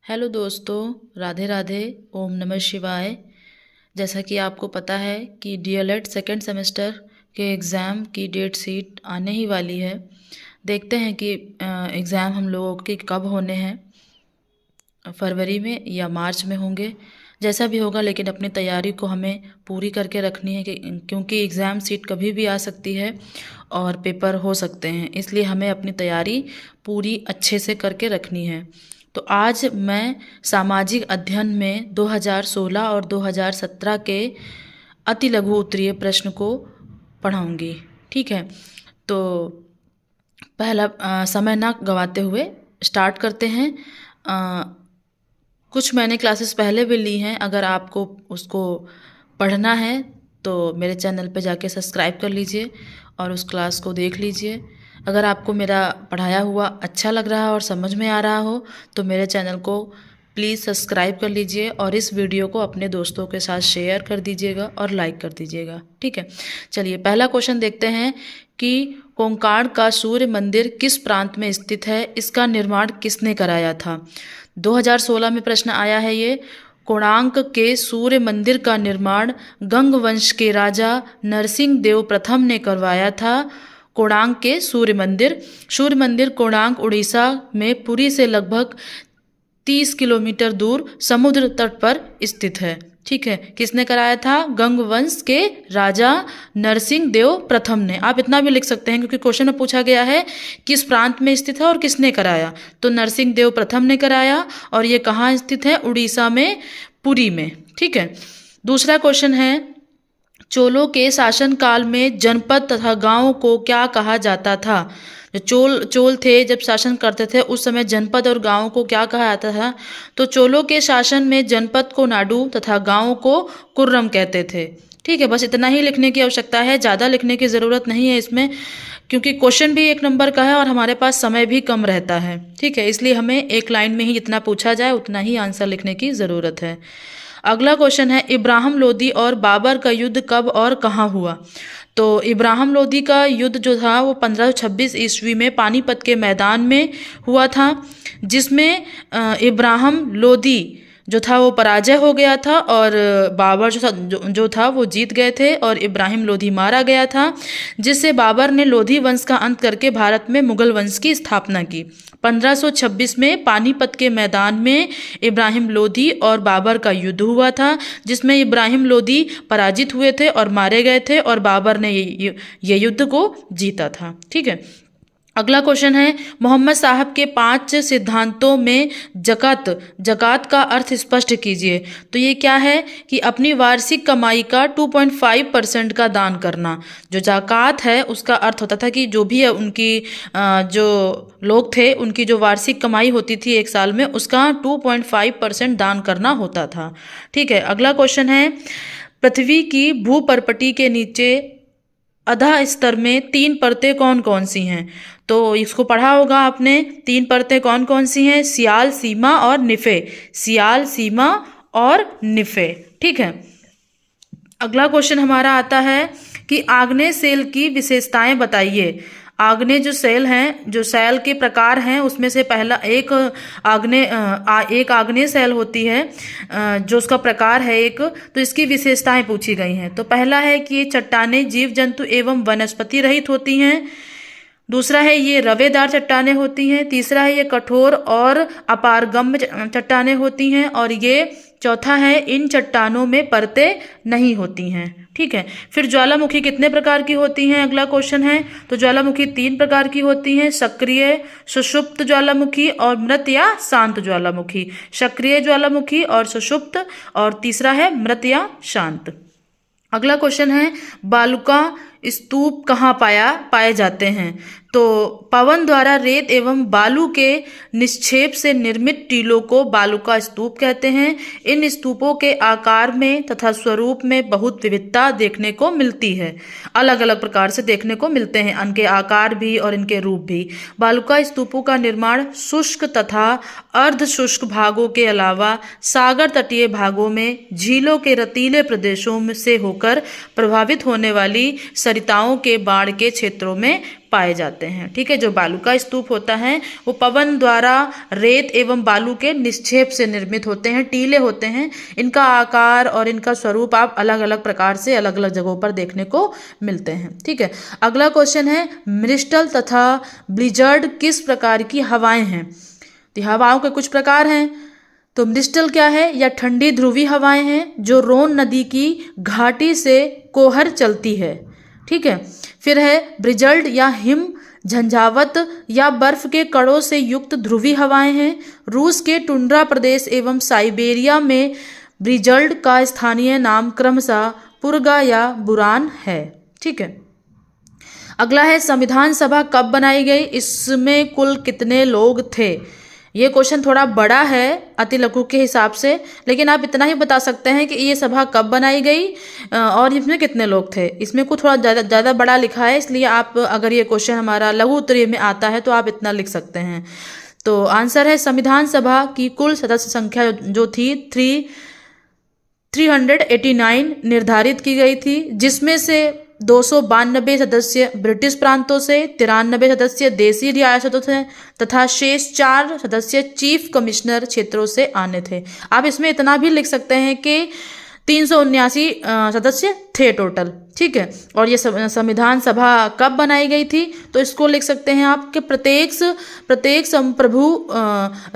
Hello दोस्तों, राधे राधे। ओम नमः शिवाय। जैसा कि आपको पता है कि डीएलएड सेकेंड सेमेस्टर के एग्ज़ाम की डेट शीट आने ही वाली है। देखते हैं कि एग्ज़ाम हम लोगों के कब होने हैं, फरवरी में या मार्च में होंगे। जैसा भी होगा, लेकिन अपनी तैयारी को हमें पूरी करके रखनी है क्योंकि एग्ज़ाम सीट कभी भी आ सकती है और पेपर हो सकते हैं, इसलिए हमें अपनी तैयारी पूरी अच्छे से करके रखनी है। तो आज मैं सामाजिक अध्ययन में 2016 और 2017 के अति लघु उत्तरीय प्रश्न को पढ़ाऊंगी। ठीक है, तो पहला समय ना गंवाते हुए स्टार्ट करते हैं। कुछ मैंने क्लासेस पहले भी ली हैं, अगर आपको उसको पढ़ना है तो मेरे चैनल पे जाके सब्सक्राइब कर लीजिए और उस क्लास को देख लीजिए। अगर आपको मेरा पढ़ाया हुआ अच्छा लग रहा और समझ में आ रहा हो तो मेरे चैनल को प्लीज़ सब्सक्राइब कर लीजिए और इस वीडियो को अपने दोस्तों के साथ शेयर कर दीजिएगा और लाइक कर दीजिएगा। ठीक है, चलिए पहला क्वेश्चन देखते हैं कि कोंकाण का सूर्य मंदिर किस प्रांत में स्थित है, इसका निर्माण किसने कराया था। 2016 में प्रश्न आया है ये। कोणार्क के सूर्य मंदिर का निर्माण गंग वंश के राजा नरसिंह देव प्रथम ने करवाया था। कोणार्क के सूर्य मंदिर कोणार्क उड़ीसा में पुरी से लगभग 30 किलोमीटर दूर समुद्र तट पर स्थित है। ठीक है, किसने कराया था? गंग वंश के राजा नरसिंह देव प्रथम ने। आप इतना भी लिख सकते हैं क्योंकि क्वेश्चन में पूछा गया है किस प्रांत में स्थित है और किसने कराया, तो नरसिंह देव प्रथम ने कराया। और ये कहाँ स्थित है? उड़ीसा में, पुरी में। ठीक है, दूसरा क्वेश्चन है, चोलों के शासनकाल में जनपद तथा गांव को क्या कहा जाता था। जो चोल थे जब शासन करते थे उस समय जनपद और गांव को क्या कहा जाता था? तो चोलों के शासन में जनपद को नाडु तथा गांव को कुर्रम कहते थे। ठीक है, बस इतना ही लिखने की आवश्यकता है, ज़्यादा लिखने की ज़रूरत नहीं है इसमें, क्योंकि क्वेश्चन भी 1 नंबर का है और हमारे पास समय भी कम रहता है। ठीक है, इसलिए हमें एक लाइन में ही जितना पूछा जाए उतना ही आंसर लिखने की ज़रूरत है। अगला क्वेश्चन है, इब्राहिम लोदी और बाबर का युद्ध कब और कहाँ हुआ। तो इब्राहिम लोदी का युद्ध जो था वो 1526 ईस्वी में पानीपत के मैदान में हुआ था, जिसमें इब्राहिम लोदी जो था वो पराजय हो गया था और बाबर जो था वो जीत गए थे और इब्राहिम लोदी मारा गया था, जिससे बाबर ने लोधी वंश का अंत करके भारत में मुगल वंश की स्थापना की। 1526 में पानीपत के मैदान में इब्राहिम लोदी और बाबर का युद्ध हुआ था, जिसमें इब्राहिम लोदी पराजित हुए थे और मारे गए थे और बाबर ने ये युद्ध को जीता था। ठीक है, अगला क्वेश्चन है, मोहम्मद साहब के 5 सिद्धांतों में जकात का अर्थ स्पष्ट कीजिए। तो ये क्या है कि अपनी वार्षिक कमाई का 2.5% का दान करना। जो जकात है उसका अर्थ होता था कि जो भी है उनकी जो लोग थे उनकी जो वार्षिक कमाई होती थी 1 साल में, उसका 2.5% दान करना होता था। ठीक है, अगला क्वेश्चन है, पृथ्वी की भूपर्पटी के नीचे अधा स्तर में 3 परतें कौन कौन सी हैं। तो इसको पढ़ा होगा आपने। 3 परतें कौन कौन सी हैं? सियाल, सीमा और निफे। सियाल, सीमा और निफे। ठीक है, अगला क्वेश्चन हमारा आता है कि आग्नेय सेल की विशेषताएं बताइए। आग्नेय जो सेल हैं, जो सेल के प्रकार हैं, उसमें से पहला एक आग्नेय सेल होती है, जो उसका प्रकार है एक, तो इसकी विशेषताएं पूछी गई हैं। तो पहला है कि ये चट्टानें जीव जंतु एवं वनस्पति रहित होती हैं। दूसरा है ये रवेदार चट्टानें होती हैं। तीसरा है ये कठोर और अपारगम्य चट्टानें होती हैं। और ये चौथा है इन चट्टानों में परतें नहीं होती हैं। ठीक है, फिर ज्वालामुखी कितने प्रकार की होती हैं? अगला क्वेश्चन है, तो ज्वालामुखी 3 प्रकार की होती हैं, सक्रिय, सुषुप्त ज्वालामुखी और मृत या शांत ज्वालामुखी। सक्रिय ज्वालामुखी और सुषुप्त, और तीसरा है मृत या शांत। अगला क्वेश्चन है, बालुका स्तूप कहाँ पाए जाते हैं। तो पवन द्वारा रेत एवं बालू के निक्षेप से निर्मित टीलों को बालुका स्तूप कहते हैं। इन स्तूपों के आकार में तथा स्वरूप में बहुत विविधता देखने को मिलती है, अलग अलग प्रकार से देखने को मिलते हैं, इनके आकार भी और इनके रूप भी। बालुका स्तूपों का निर्माण शुष्क तथा अर्ध शुष्क भागों के अलावा सागर तटीय भागों में झीलों के रतीले प्रदेशों में से होकर प्रभावित होने वाली सरिताओं के बाढ़ के क्षेत्रों में पाए जाते हैं। ठीक है, जो बालू का स्तूप होता है वो पवन द्वारा रेत एवं बालू के निक्षेप से निर्मित होते हैं, टीले होते हैं। इनका आकार और इनका स्वरूप आप अलग अलग प्रकार से अलग अलग जगहों पर देखने को मिलते हैं। ठीक है, अगला क्वेश्चन है मिस्टल तथा ब्लिजर्ड किस प्रकार की हवाएं हैं? तो हवाओं के कुछ प्रकार हैं। तो मिस्टल क्या है? या ठंडी ध्रुवी हवाएं हैं जो रोन नदी की घाटी से कोहर चलती है। ठीक है, फिर है ब्रिजल्ड या हिम झंझावत या बर्फ के कणों से युक्त ध्रुवी हवाएं हैं। रूस के टुंड्रा प्रदेश एवं साइबेरिया में ब्रिजल्ड का स्थानीय नाम क्रमशः पुरगा या बुरान है। ठीक है, अगला है संविधान सभा कब बनाई गई? इसमें कुल कितने लोग थे? ये क्वेश्चन थोड़ा बड़ा है अति लघु के हिसाब से, लेकिन आप इतना ही बता सकते हैं कि ये सभा कब बनाई गई और इसमें कितने लोग थे। इसमें कुछ थोड़ा ज़्यादा बड़ा लिखा है, इसलिए आप अगर ये क्वेश्चन हमारा लघु उत्तरीय में आता है तो आप इतना लिख सकते हैं। तो आंसर है संविधान सभा की कुल सदस्य संख्या जो थी 389 निर्धारित की गई थी, जिसमें से 292 सदस्य ब्रिटिश प्रांतों से, 93 सदस्य देसी रियासतों से तथा शेष 4 सदस्य चीफ कमिश्नर क्षेत्रों से आने थे। आप इसमें इतना भी लिख सकते हैं कि 379 सदस्य थे टोटल। ठीक है, और ये संविधान सभा कब बनाई गई थी? तो इसको लिख सकते हैं आप कि प्रत्येक संप्रभु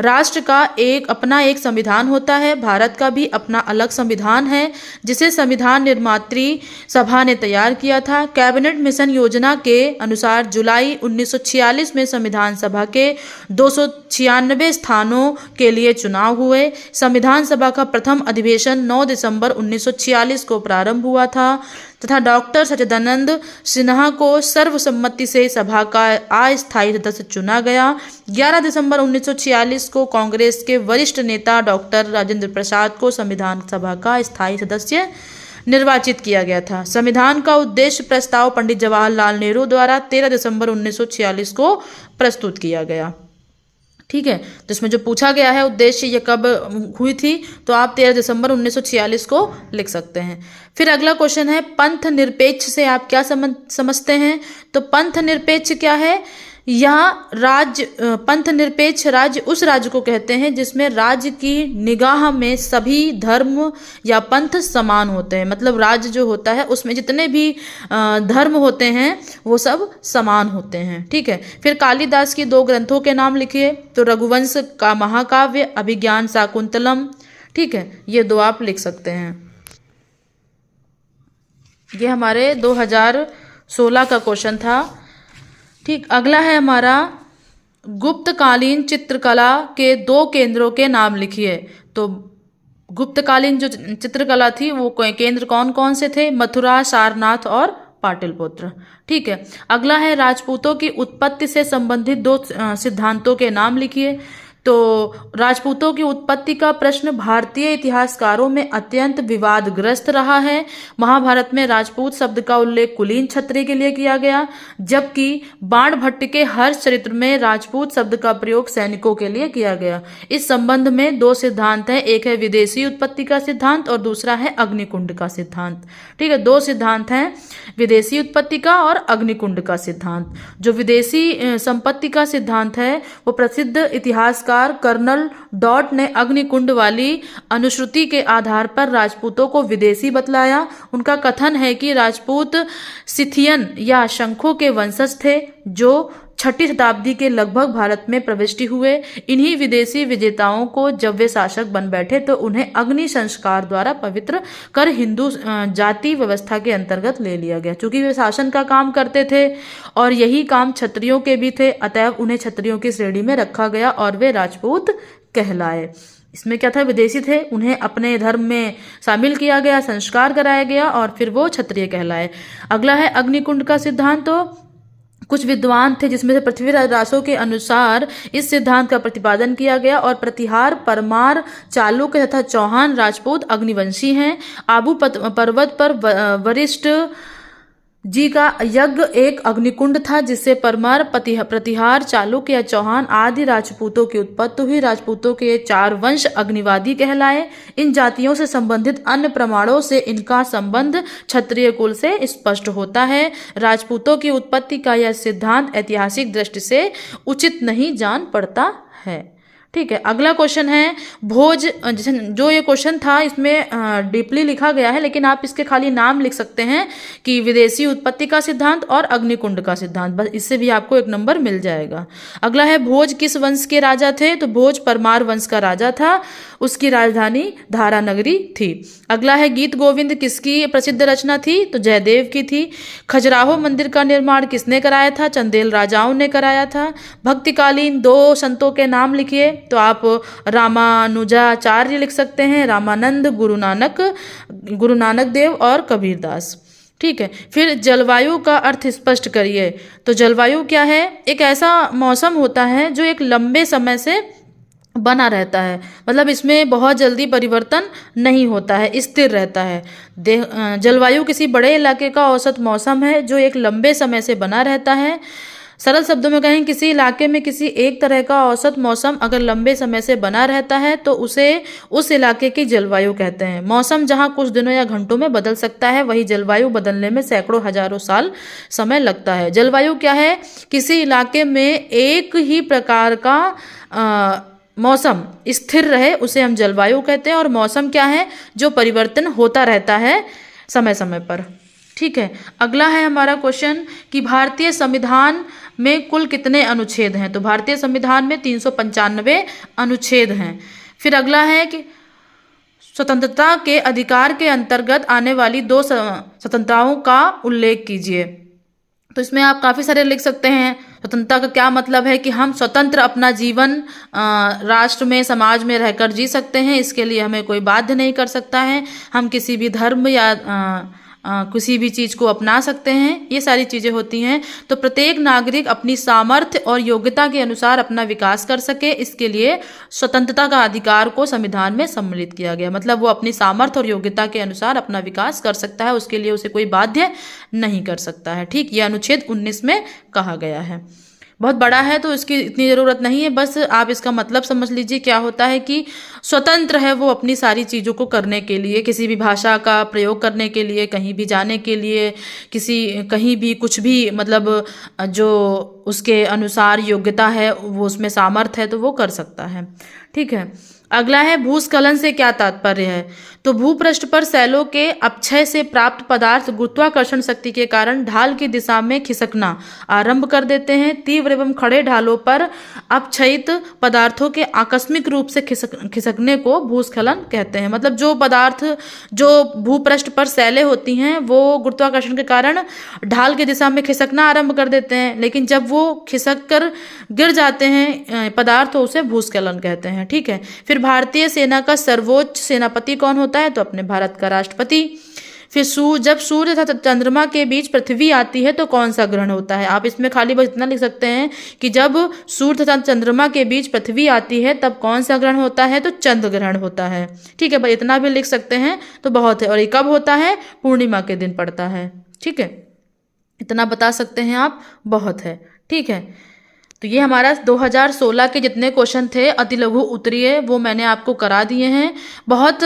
राष्ट्र का अपना एक संविधान होता है। भारत का भी अपना अलग संविधान है जिसे संविधान निर्मात्री सभा ने तैयार किया था। कैबिनेट मिशन योजना के अनुसार जुलाई 1946 में संविधान सभा के 296 स्थानों के लिए चुनाव हुए। संविधान सभा का प्रथम अधिवेशन 9 दिसंबर 1946 को प्रारंभ हुआ था तथा डॉक्टर सच्चिदानंद सिन्हा को सर्वसम्मति से सभा का अस्थायी सदस्य चुना गया। 11 दिसंबर 1946 को कांग्रेस के वरिष्ठ नेता डॉक्टर राजेंद्र प्रसाद को संविधान सभा का स्थायी सदस्य निर्वाचित किया गया था। संविधान का उद्देश्य प्रस्ताव पंडित जवाहरलाल नेहरू द्वारा 13 दिसंबर 1946 को प्रस्तुत किया गया। ठीक है, तो इसमें जो पूछा गया है उद्देश्य ये कब हुई थी, तो आप 13 दिसंबर 1946 को लिख सकते हैं। फिर अगला क्वेश्चन है पंथ निरपेक्ष से आप क्या समझते हैं? तो पंथ निरपेक्ष क्या है? यहाँ पंथ निरपेक्ष राज्य उस राज्य को कहते हैं जिसमें राज्य की निगाह में सभी धर्म या पंथ समान होते हैं। मतलब राज्य जो होता है उसमें जितने भी धर्म होते हैं वो सब समान होते हैं। ठीक है, फिर कालिदास की 2 ग्रंथों के नाम लिखिए। तो रघुवंश का महाकाव्य, अभिज्ञान शाकुंतलम। ठीक है, ये 2 आप लिख सकते हैं। ये हमारे 2016 का क्वेश्चन था। ठीक, अगला है हमारा गुप्तकालीन चित्रकला के 2 केंद्रों के नाम लिखिए। तो गुप्तकालीन जो चित्रकला थी वो केंद्र कौन कौन से थे? मथुरा, सारनाथ और पाटलिपुत्र। ठीक है, अगला है राजपूतों की उत्पत्ति से संबंधित 2 सिद्धांतों के नाम लिखिए। तो राजपूतों की उत्पत्ति का प्रश्न भारतीय इतिहासकारों में अत्यंत विवादग्रस्त रहा है। महाभारत में राजपूत शब्द का उल्लेख कुलीन क्षत्रिय के लिए किया गया, जबकि बाणभट्ट के हर्ष चरित्र में राजपूत शब्द का प्रयोग सैनिकों के लिए किया गया। इस संबंध में 2 सिद्धांत हैं, एक है विदेशी उत्पत्ति का सिद्धांत और दूसरा है अग्निकुंड का सिद्धांत। ठीक है, 2 सिद्धांत हैं, विदेशी उत्पत्ति का और अग्निकुंड का सिद्धांत। जो विदेशी संपत्ति का सिद्धांत है वो प्रसिद्ध इतिहासकार कर्नल डॉट ने अग्निकुंड वाली अनुश्रुति के आधार पर राजपूतों को विदेशी बतलाया। उनका कथन है कि राजपूत सिथियन या शंखों के वंशज थे जो 6ठी शताब्दी के लगभग भारत में प्रविष्ट हुए। इन्हीं विदेशी विजेताओं को जब वे शासक बन बैठे तो उन्हें अग्नि संस्कार द्वारा पवित्र कर हिंदू जाति व्यवस्था के अंतर्गत ले लिया गया। चूंकि वे शासन का काम करते थे और यही काम क्षत्रियों के भी थे, अतएव उन्हें क्षत्रियों की श्रेणी में रखा गया और वे राजपूत कहलाए। इसमें क्या था? विदेशी थे, उन्हें अपने धर्म में शामिल किया गया, संस्कार कराया गया और फिर वो क्षत्रिय कहलाए। अगला है अग्निकुंड का सिद्धांत। तो कुछ विद्वान थे जिसमें से पृथ्वीराज रासो के अनुसार इस सिद्धांत का प्रतिपादन किया गया और प्रतिहार, परमार, चालुक्य तथा चौहान राजपूत अग्निवंशी हैं। आबू पर्वत पर वरिष्ठ जी का यज्ञ एक अग्निकुंड था जिससे परमार, प्रतिहार, चालुक्य या चौहान आदि राजपूतों की उत्पत्ति हुई। राजपूतों के 4 वंश अग्निवादी कहलाए। इन जातियों से संबंधित अन्य प्रमाणों से इनका संबंध क्षत्रिय कुल से स्पष्ट होता है। राजपूतों की उत्पत्ति का यह सिद्धांत ऐतिहासिक दृष्टि से उचित नहीं जान पड़ता है। ठीक है, अगला क्वेश्चन है भोज। जो ये क्वेश्चन था इसमें डीपली लिखा गया है, लेकिन आप इसके खाली नाम लिख सकते हैं कि विदेशी उत्पत्ति का सिद्धांत और अग्निकुंड का सिद्धांत, बस इससे भी आपको 1 नंबर मिल जाएगा। अगला है भोज किस वंश के राजा थे? तो भोज परमार वंश का राजा था, उसकी राजधानी धारा नगरी थी। अगला है गीत गोविंद किसकी प्रसिद्ध रचना थी? तो जयदेव की थी। खजुराहो मंदिर का निर्माण किसने कराया था? चंदेल राजाओं ने कराया था। भक्तिकालीन 2 संतों के नाम लिखिए। तो आप रामानुजाचार्य लिख सकते हैं, रामानंद, गुरु नानक देव और कबीरदास। ठीक है, फिर जलवायु का अर्थ स्पष्ट करिए। तो जलवायु क्या है? एक ऐसा मौसम होता है जो एक लंबे समय से बना रहता है, मतलब इसमें बहुत जल्दी परिवर्तन नहीं होता है, स्थिर रहता है। जलवायु किसी बड़े इलाके का औसत मौसम है जो एक लंबे समय से बना रहता है। सरल शब्दों में कहें, किसी इलाके में किसी एक तरह का औसत मौसम अगर लंबे समय से बना रहता है तो उसे उस इलाके की जलवायु कहते हैं। मौसम जहां कुछ दिनों या घंटों में बदल सकता है, वही जलवायु बदलने में सैकड़ों हजारों साल समय लगता है। जलवायु क्या है? किसी इलाके में एक ही प्रकार का मौसम स्थिर रहे उसे हम जलवायु कहते हैं। और मौसम क्या है? जो परिवर्तन होता रहता है समय समय पर। ठीक है, अगला है हमारा क्वेश्चन कि भारतीय संविधान में कुल कितने अनुच्छेद हैं? तो भारतीय संविधान में 395 अनुच्छेद हैं। फिर अगला है कि स्वतंत्रता के अधिकार के अंतर्गत आने वाली 2 स्वतंत्रताओं का उल्लेख कीजिए। तो इसमें आप काफ़ी सारे लिख सकते हैं। स्वतंत्रता का क्या मतलब है कि हम स्वतंत्र अपना जीवन राष्ट्र में, समाज में रहकर जी सकते हैं, इसके लिए हमें कोई बाध्य नहीं कर सकता है। हम किसी भी धर्म या किसी भी चीज़ को अपना सकते हैं, ये सारी चीज़ें होती हैं। तो प्रत्येक नागरिक अपनी सामर्थ्य और योग्यता के अनुसार अपना विकास कर सके, इसके लिए स्वतंत्रता का अधिकार को संविधान में सम्मिलित किया गया। मतलब वो अपनी सामर्थ्य और योग्यता के अनुसार अपना विकास कर सकता है, उसके लिए उसे कोई बाध्य नहीं कर सकता है। ठीक, ये अनुच्छेद 19 में कहा गया है। बहुत बड़ा है तो इसकी इतनी ज़रूरत नहीं है, बस आप इसका मतलब समझ लीजिए। क्या होता है कि स्वतंत्र है वो अपनी सारी चीज़ों को करने के लिए, किसी भी भाषा का प्रयोग करने के लिए, कहीं भी जाने के लिए, कहीं भी कुछ भी, मतलब जो उसके अनुसार योग्यता है, वो उसमें सामर्थ्य है तो वो कर सकता है। ठीक है, अगला है भूस्खलन से क्या तात्पर्य है? तो भूपृष्ठ पर सैलों के अपक्षय से प्राप्त पदार्थ गुरुत्वाकर्षण शक्ति के कारण ढाल की दिशा में खिसकना आरंभ कर देते हैं। तीव्र एवं खड़े ढालों पर अपक्षयित पदार्थों के आकस्मिक रूप से खिसकने को भूस्खलन कहते हैं। मतलब जो पदार्थ जो भूपृष्ठ पर सैलें होती हैं वो गुरुत्वाकर्षण के कारण ढाल की दिशा में खिसकना आरंभ कर देते हैं, लेकिन जब वो खिसक कर गिर जाते हैं पदार्थ तो उसे भूस्खलन कहते हैं। ठीक है, फिर भारतीय सेना का सर्वोच्च सेनापति कौन होता है? तो अपने भारत का राष्ट्रपति। फिर जब सूर्य तथा चंद्रमा के बीच पृथ्वी आती है तो कौन सा ग्रहण होता है? आप इसमें खाली बस इतना लिख सकते हैं कि जब सूर्य तथा चंद्रमा के बीच पृथ्वी आती है तब कौन सा ग्रहण होता है? तो चंद्र ग्रहण होता है। ठीक है भाई, इतना भी लिख सकते हैं तो बहुत है। और ये कब होता है? पूर्णिमा के दिन पड़ता है। ठीक है, इतना बता सकते हैं आप, बहुत है। ठीक है, तो ये हमारा 2016 के जितने क्वेश्चन थे अति लघु उत्तरीय वो मैंने आपको करा दिए हैं। बहुत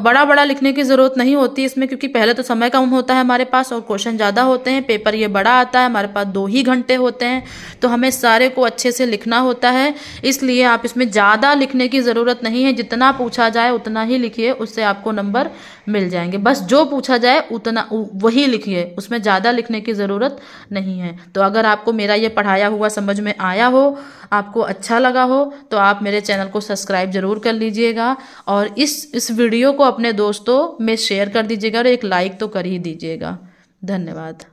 बड़ा बड़ा लिखने की ज़रूरत नहीं होती इसमें, क्योंकि पहले तो समय कम होता है हमारे पास और क्वेश्चन ज़्यादा होते हैं। पेपर ये बड़ा आता है, हमारे पास 2 ही घंटे होते हैं, तो हमें सारे को अच्छे से लिखना होता है। इसलिए आप इसमें ज़्यादा लिखने की ज़रूरत नहीं है, जितना पूछा जाए उतना ही लिखिए, उससे आपको नंबर मिल जाएंगे। बस जो पूछा जाए उतना वही लिखिए, उसमें ज़्यादा लिखने की ज़रूरत नहीं है। तो अगर आपको मेरा ये पढ़ाया हुआ समझ में आया हो, आपको अच्छा लगा हो, तो आप मेरे चैनल को सब्सक्राइब जरूर कर लीजिएगा और इस वीडियो को अपने दोस्तों में शेयर कर दीजिएगा और एक लाइक तो कर ही दीजिएगा। धन्यवाद।